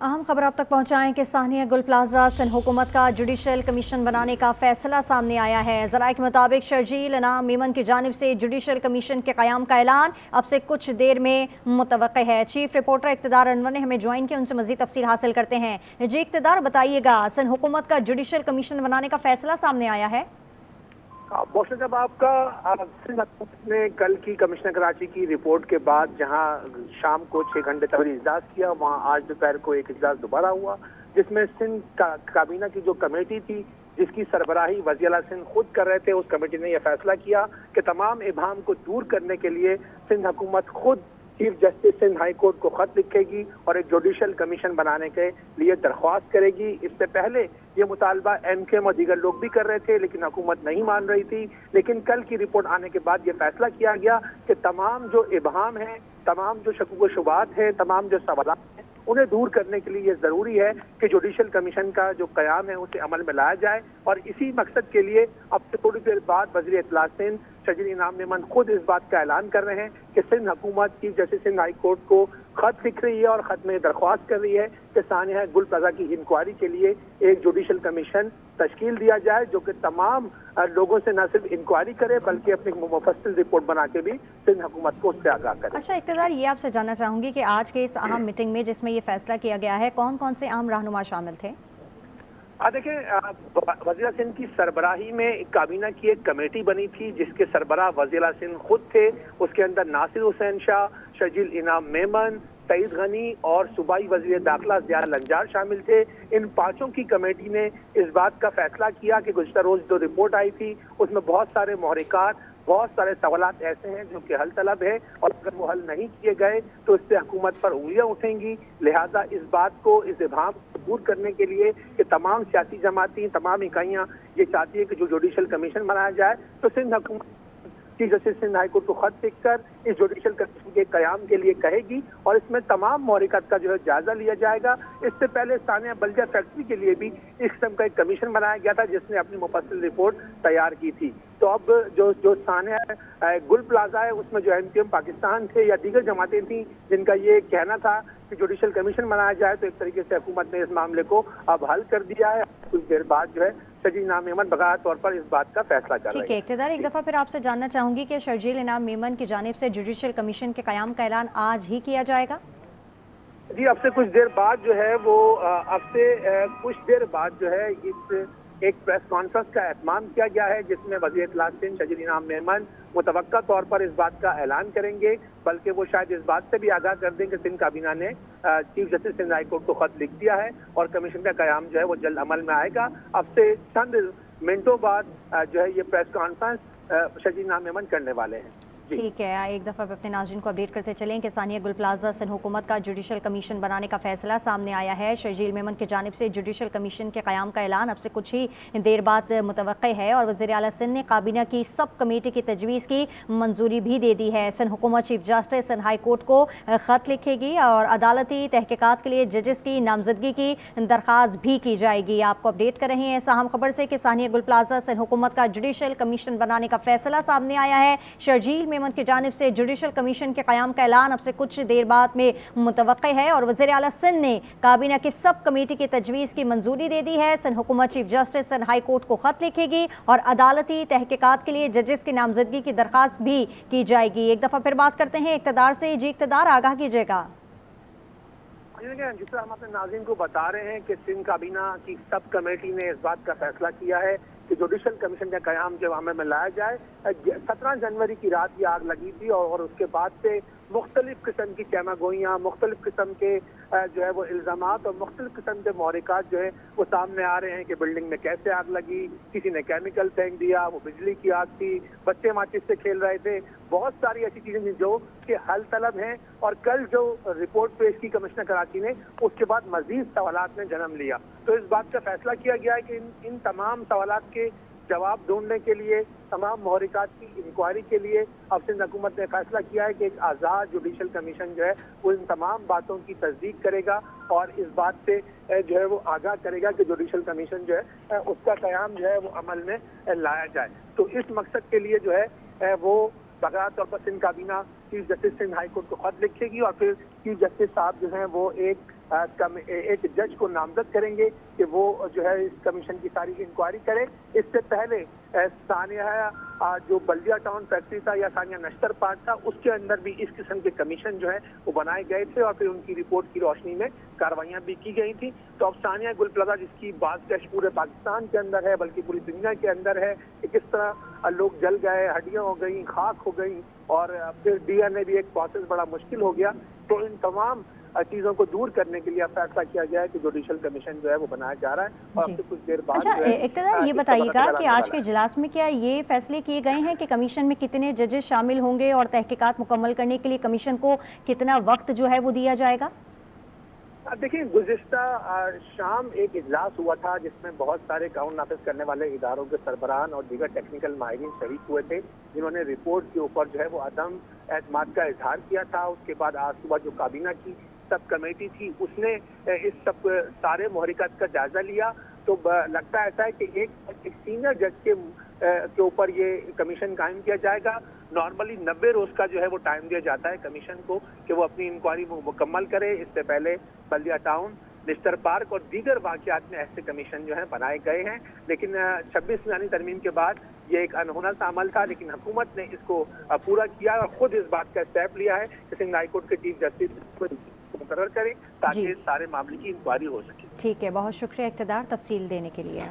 अहम खबर आप तक पहुंचाएं कि सानिया गुल प्लाजा सिंध हुकूमत का जुडिशल कमीशन बनाने का फैसला सामने आया है। ज़राए के मुताबिक शर्जील इनाम मेमन की जानिब से जुडिशल कमीशन के क़याम का ऐलान अब से कुछ देर में मुतवक्के है। चीफ रिपोर्टर इक़्तिदार अनवर ने हमें ज्वाइन किया, उनसे मज़ीद तफसील हासिल करते हैं। जी इक़्तिदार, बताइएगा, सिंध हुकूमत का जुडिशल कमीशन बनाने का फैसला सामने आया है। बहुत जब आपका सिंध हुकूमत ने कल की कमिश्नर कराची की रिपोर्ट के बाद जहां शाम को 6 घंटे तक इजलास किया, वहां आज दोपहर को एक इजलास दोबारा हुआ जिसमें सिंध काबीना की जो कमेटी थी जिसकी सरबराही वज़ीर आला सिंध खुद कर रहे थे, उस कमेटी ने यह फैसला किया कि तमाम इबहम को दूर करने के लिए सिंध हुकूमत खुद chief justice Sindh high court को खत लिखेगी और एक जुडिशल कमीशन बनाने के लिए दरख्वास्त करेगी। इससे पहले ये मुतालबा एमकेएम और दीगर लोग भी कर रहे थे लेकिन हुकूमत नहीं मान रही थी। लेकिन कल की रिपोर्ट आने के बाद ये फैसला किया गया कि तमाम जो इबहम हैं, तमाम जो शकूक व शुबात हैं, तमाम जो सवाल हैं, उन्हें दूर करने के लिए ये जरूरी है कि जुडिशल कमीशन का जो कयाम है उसे अमल में लाया जाए। और इसी मकसद के लिए अब से थोड़ी देर बाद वज़ीर इत्तला सिंध शर्जील इनाम मेमन खुद इस बात का ऐलान कर रहे हैं कि सिंध हुकूमत chief justice Sindh high court को खत लिख रही है और खत में दरख्वास्त कर रही है कि सानिया गुल प्लाजा की इंक्वायरी के लिए एक जुडिशल कमीशन तश्कील दिया जाए जो कि तमाम लोगों से न सिर्फ इंक्वायरी करे बल्कि अपनी मुफस्सिल रिपोर्ट बना के भी सिंध हुकूमत को उससे आगाह करे। अच्छा इक़्तिदार, ये आपसे जानना चाहूँगी कि आज के इस अहम मीटिंग में जिसमें ये फैसला किया गया है, कौन कौन से अहम रहनुमा शामिल थे? देखिए, वज़ीर सिंध की सरबराही में काबीना की एक कमेटी बनी थी जिसके सरबराह वज़ीर सिंध खुद थे। उसके अंदर नासिर हुसैन शाह, शर्जील इनाम मेमन, सईद गनी और सूबाई वज़ीर दाखिला ज़िया लंजार शामिल थे। इन पांचों की कमेटी ने इस बात का फैसला किया कि गुज़श्ता रोज जो रिपोर्ट आई थी उसमें बहुत सारे महरिकात, बहुत सारे सवालात ऐसे हैं जो कि हल तलब है और अगर वो हल नहीं किए गए तो इससे हुकूमत पर उंगलियां उठेंगी। लिहाजा इस बात को, इस इबहम को दूर करने के लिए कि तमाम सियासी जमातें, तमाम इकाइयां ये चाहती है कि जो जुडिशल कमीशन बनाया जाए तो सिंध हुकूमत chief justice Sindh high court को खत लिखकर इस जुडिशल कमीशन के कयाम के लिए कहेगी और इसमें तमाम मौरिकत का जो है जायजा लिया जाएगा। इससे पहले सानिया बल्दिया फैक्ट्री के लिए भी इस किस्म का एक कमीशन बनाया गया था जिसने अपनी मुफस्सिल रिपोर्ट तैयार की थी। तो अब जो सानिया गुल प्लाजा है उसमें जो एमकेएम पाकिस्तान थे या दीगर जमातें थी जिनका ये कहना था कि जुडिशल कमीशन बनाया जाए, तो एक तरीके से हुकूमत ने इस मामले को अब हल कर दिया है। कुछ देर बाद जो है शर्जील इनाम मेमन बकाया तौर पर इस बात का फैसला कर रहे हैं। ठीक है इक़्तिदार, एक दफ़ा फिर आपसे जानना चाहूँगी कि शर्जील इनाम मेमन की जानिब से जुडिशल कमीशन के क़याम का ऐलान आज ही किया जाएगा? जी, अब से कुछ देर बाद जो है वो कुछ देर बाद जो है इस एक प्रेस कॉन्फ्रेंस का एहतमाम किया गया है जिसमें वज़ीर इत्तला सिंध शर्जील इनाम मेमन मुतवक्का तौर पर इस बात का ऐलान करेंगे, बल्कि वो शायद इस बात से भी आगाह कर दें कि सिंध काबीना ने chief justice Sindh high court को खत लिख दिया है और कमीशन का कयाम जो है वो जल्द अमल में आएगा। अब से चंद मिनटों बाद जो है ये प्रेस कॉन्फ्रेंस शर्जील इनाम मेमन करने वाले हैं। ठीक है, एक दफ़ा अपने नाज़रीन को अपडेट करते चलें कि सानिया गुल प्लाजा सिंध हुकूमत का जुडिशल कमीशन बनाने का फैसला सामने आया है। शर्जील मेमन की जानिब से जुडिशल कमीशन के क़याम का ऐलान अब से कुछ ही देर बाद मुतवक्के है और वज़ीर आला सिंध ने काबीना की सब कमेटी की तजवीज़ की मंजूरी भी दे दी है। सिंध हुकूमत chief justice Sindh high court को ख़त लिखेगी और अदालती तहकीकात के लिए जजेस की नामजदगी की दरख्वास्त भी की जाएगी। आपको अपडेट कर रहे हैं इस अहम खबर से कि सानिया गुल प्लाजा सिंध हुकूमत का जुडिशल कमीशन बनाने का फैसला सामने आया है। शर्जील मेमन की जानिब से जुडिशल कमीशन के क़याम का ऐलान अब से कुछ देर बाद में मुतवक्के है और वज़ीर आला सिंध ने काबीना की सब कमेटी की तजवीज़ की मंजूरी दे दी है। सिंध हुकूमत chief justice Sindh high court को खत लिखेगी और अदालती तहकीकात के लिए जजेस की नामजदगी की दरख्वास्त भी की जाएगी। एक दफ़ा फिर बात करते हैं इक़्तिदार से। जी इक़्तिदार, आगाह कीजिएगा। जिस तरह हम अपने नाज़रीन को बता रहे हैं कि सिंध काबीना की सब कमेटी ने इस बात का फैसला किया है कि जुडिशल कमीशन का कयाम जो अमल में लाया जाए। 17 जनवरी की रात ये आग लगी थी और उसके बाद से मुख्तलिफ किस्म की चैमागोइयाँ, मुख्तलिफ किस्म के जो है वो इल्ज़ामात और मुख्तलिफ किस्म के महरिकात जो है वो सामने आ रहे हैं कि बिल्डिंग में कैसे आग लगी, किसी ने केमिकल फेंक दिया, वो बिजली की आग थी, बच्चे माचिस से खेल रहे थे। बहुत सारी ऐसी चीज़ें जो कि हल तलब हैं और कल जो रिपोर्ट पेश की कमिश्नर कराची ने उसके बाद मजीद सवालात ने जन्म लिया। तो इस बात का फैसला किया गया है कि इन तमाम सवालात के जवाब ढूंढने के लिए, तमाम महरिकात की इंक्वायरी के लिए अब सिंध हुकूमत ने फैसला किया है कि एक आज़ाद जुडिशल कमीशन जो है वो इन तमाम बातों की तस्दीक करेगा और इस बात से जो है वो आगाह करेगा कि जुडिशल कमीशन जो है उसका कयाम जो है वो अमल में लाया जाए। तो इस मकसद के लिए जो है वो बकाया तौर पर सिंध काबीना chief justice Sindh high court को खत लिखेगी और फिर चीफ जस्टिस साहब जो हैं वो एक एक जज को नामजद करेंगे कि वो जो है इस कमीशन की सारी इंक्वायरी करे। इससे पहले सानिया जो बल्दिया टाउन फैक्ट्री था या सानिया नश्तर पार्क था, उसके अंदर भी इस किस्म के कमीशन जो है वो बनाए गए थे और फिर उनकी रिपोर्ट की रोशनी में कार्रवाइयां भी की गई थी। तो अब सानिया गुल प्लाजा जिसकी बाज़ पूरे पाकिस्तान के अंदर है, बल्कि पूरी दुनिया के अंदर है, कि किस तरह लोग जल गए, हड्डियां हो गई, खाक हो गई और फिर डीएनए भी एक प्रोसेस बड़ा मुश्किल हो गया। तो इन तमाम चीजों को दूर करने के लिए अब फैसला किया गया है कि जुडिशल कमीशन जो है वो बनाया जा रहा है और अब से कुछ देर बाद अच्छा, जो है, इक़्तिदार ये बताइएगा कि आज के इजलास में क्या ये फैसले किए गए हैं कि कमीशन में कितने जजेस शामिल होंगे और तहकीकात मुकम्मल करने के लिए कमीशन को कितना वक्त जो है वो दिया जाएगा? देखिए, गुज़िश्ता शाम एक इजलास हुआ था जिसमें बहुत सारे कानून नाफिज करने वाले इदारों के सरबराहान और दीगर टेक्निकल माहिरीन शरीक हुए थे, जिन्होंने रिपोर्ट के ऊपर जो है वो अदम एतमाद का इजहार किया था। उसके बाद आज सुबह जो काबीना की सब कमेटी थी उसने इस सब सारे मुहरिकत का जायजा लिया। तो लगता ऐसा है कि एक सीनियर जज के ऊपर ये कमीशन कायम किया जाएगा। नॉर्मली 90 रोज का जो है वो टाइम दिया जाता है कमीशन को कि वो अपनी इंक्वायरी मुकम्मल करे। इससे पहले बल्दिया टाउन, नश्तर पार्क और दीगर वाक़यात में ऐसे कमीशन जो है बनाए गए हैं, लेकिन 26 यानी तरमीम के बाद ये एक अनहोना सा अमल था, लेकिन हुकूमत ने इसको पूरा किया और खुद इस बात का स्टेप लिया है कि सिंध हाई कोर्ट के चीफ जस्टिस को मुकर्रर करें ताकि सारे मामले की इंक्वायरी हो सके। ठीक है, बहुत शुक्रिया इक़्तिदार तफसील देने के लिए।